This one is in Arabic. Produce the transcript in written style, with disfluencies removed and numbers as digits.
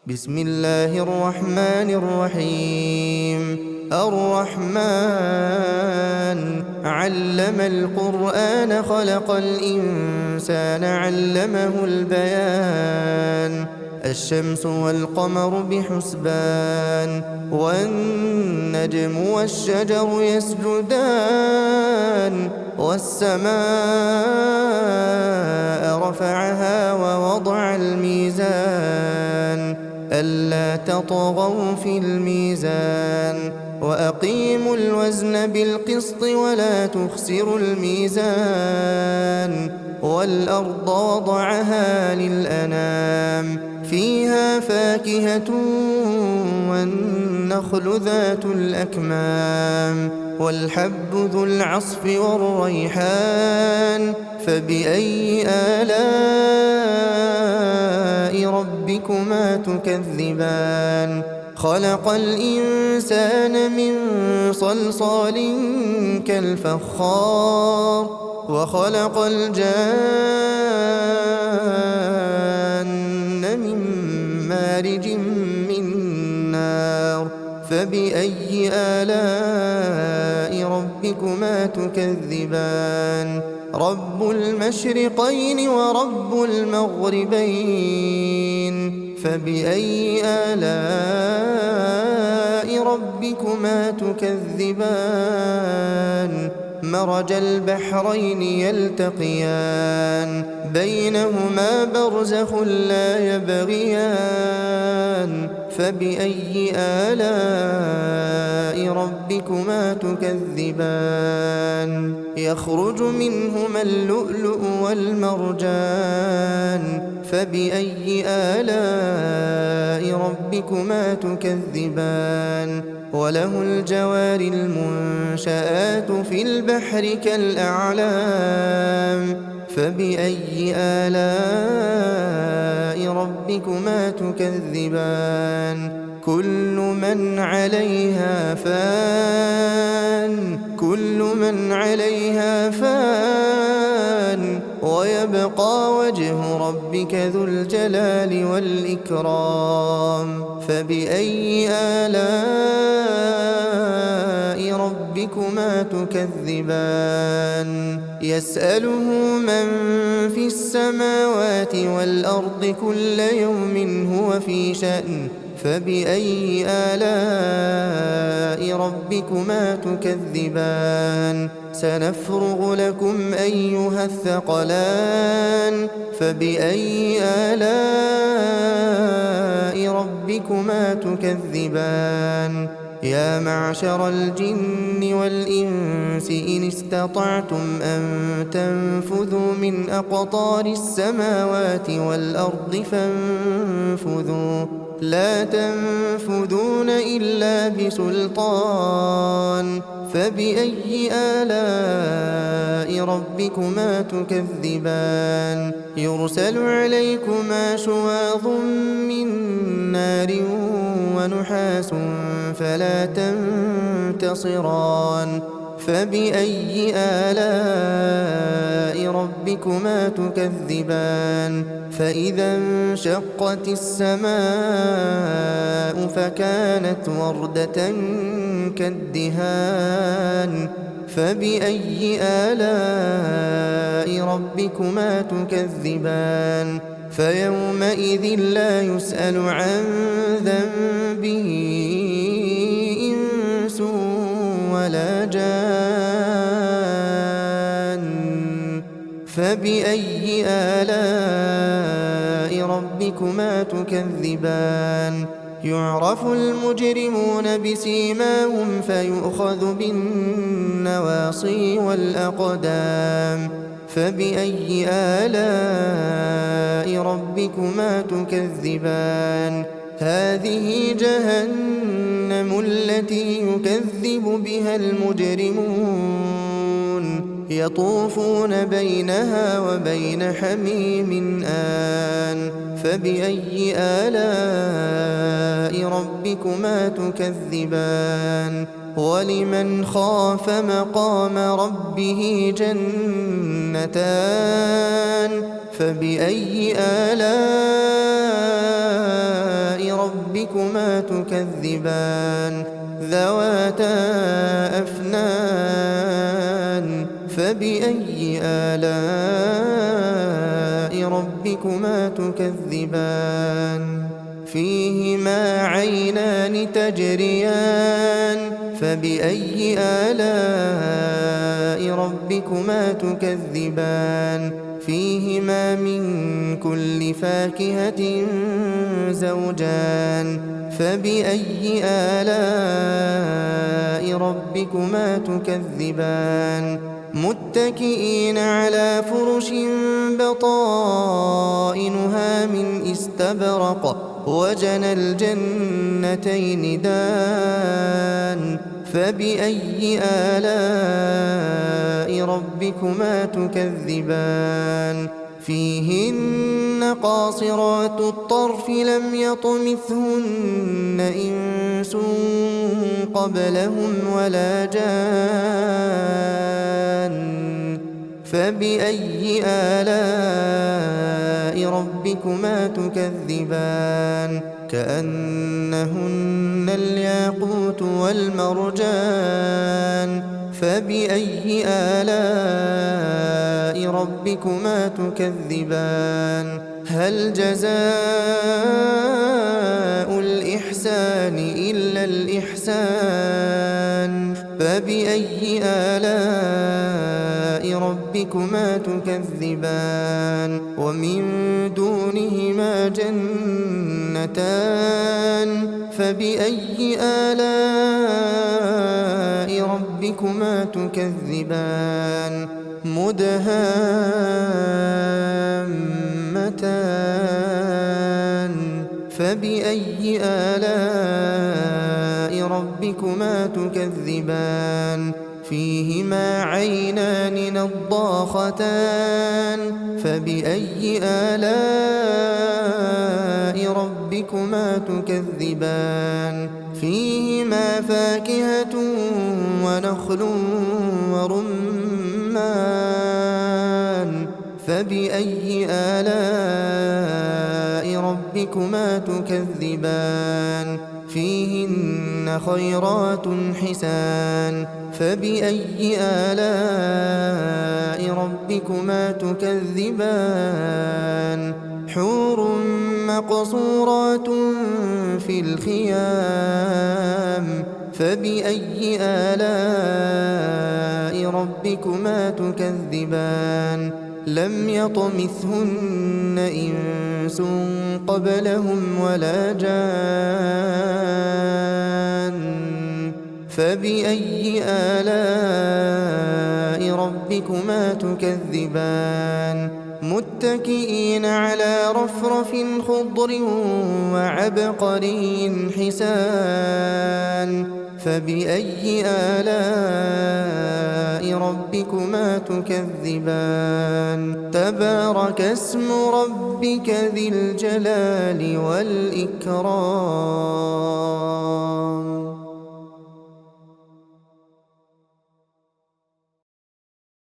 بسم الله الرحمن الرحيم. الرحمن علم القرآن خلق الإنسان علمه البيان. الشمس والقمر بحسبان والنجم والشجر يسجدان والسماء رفعها ووضع الميزان ألا تطغوا في الميزان وأقيموا الوزن بالقسط ولا تخسروا الميزان والأرض وضعها للأنام فيها فاكهة والنخل ذات الأكمام والحب ذو العصف والريحان فبأي آلاء ربكما تكذبان خلق الإنسان من صلصال كالفخار وخلق الجان من مارج من نار فبأي آلاء ربكما تكذبان رب المشرقين ورب المغربين فبأي آلاء ربكما تكذبان مرج البحرين يلتقيان بينهما برزخ لا يبغيان فبأي آلاء ربكما تكذبان يخرج منهما اللؤلؤ والمرجان فبأي آلاء ربكما تكذبان وله الجوار المنشآت في البحر كالأعلام فبأي آلاء ربكما تكذبان كل من عليها فان ويبقى وجه ربك ذو الجلال والإكرام فبأي آلاء ربكما تكذبان يسأله من في السماوات والأرض كل يوم هو في شأن فبأي آلاء ربكما تكذبان سنفرغ لكم أيها الثقلان فبأي آلاء ربكما تكذبان يا معشر الجن والإنس إن استطعتم أن تنفذوا من أقطار السماوات والأرض فانفذوا لا تنفذون إلا بسلطان فبأي آلاء ربكما تكذبان يرسل عليكما شواظ من نار ونحاس فلا تنتصران فبأي آلاء ربكما تكذبان فإذا انشقت السماء فكانت وردة كالدهان فبأي آلاء ربكما تكذبان فيومئذ لا يسأل عن ذنبه إنس ولا جان فبأي آلاء ربكما تكذبان يعرف المجرمون بسيماهم فيؤخذ بالنواصي والأقدام فبأي آلاء ربكما تكذبان هذه جهنم التي يكذب بها المجرمون يطوفون بينها وبين حميم آن فبأي آلاء ربكما تكذبان ولمن خاف مقام ربه جنتان فبأي آلاء ربكما تكذبان ذواتا أفنان فبأي آلاء ربكما تكذبان فيهما عينان تجريان فبأي آلاء ربكما تكذبان فيهما من كل فاكهة زوجان فبأي آلاء ربكما تكذبان متكئين على فرش بطائنها من استبرق وجنى الجنتين دان فبأي آلاء ربكما تكذبان فيهن قاصرات الطرف لم يطمثهن إنس قبلهم ولا جان فبأي آلاء ربكما تكذبان كأنهن الياقوت والمرجان فبأي آلاء ربكما تكذبان هل جزاء الإحسان إلا الإحسان فبأي آلاء ربكما تكذبان ومن دونهما جنتان فبأي آلاء ربكما تكذبان مدهامتان فبأي آلاء ربكما تكذبان فيهما عينان نضاختان فبأي آلاء ربكما تكذبان فيهما فاكهة ونخل ورمان فبأي آلاء ربكما تكذبان فيهن خيرات حسان فبأي آلاء ربكما تكذبان حور مقصورات في الخيام فبأي آلاء ربكما تكذبان لم يطمثهن إنس قبلهم ولا جان فبأي آلاء ربكما تكذبان متكئين على رفرف خضر وعبقري حسان فبأي آلاء ربكما تكذبان تبارك اسم ربك ذي الجلال والإكرام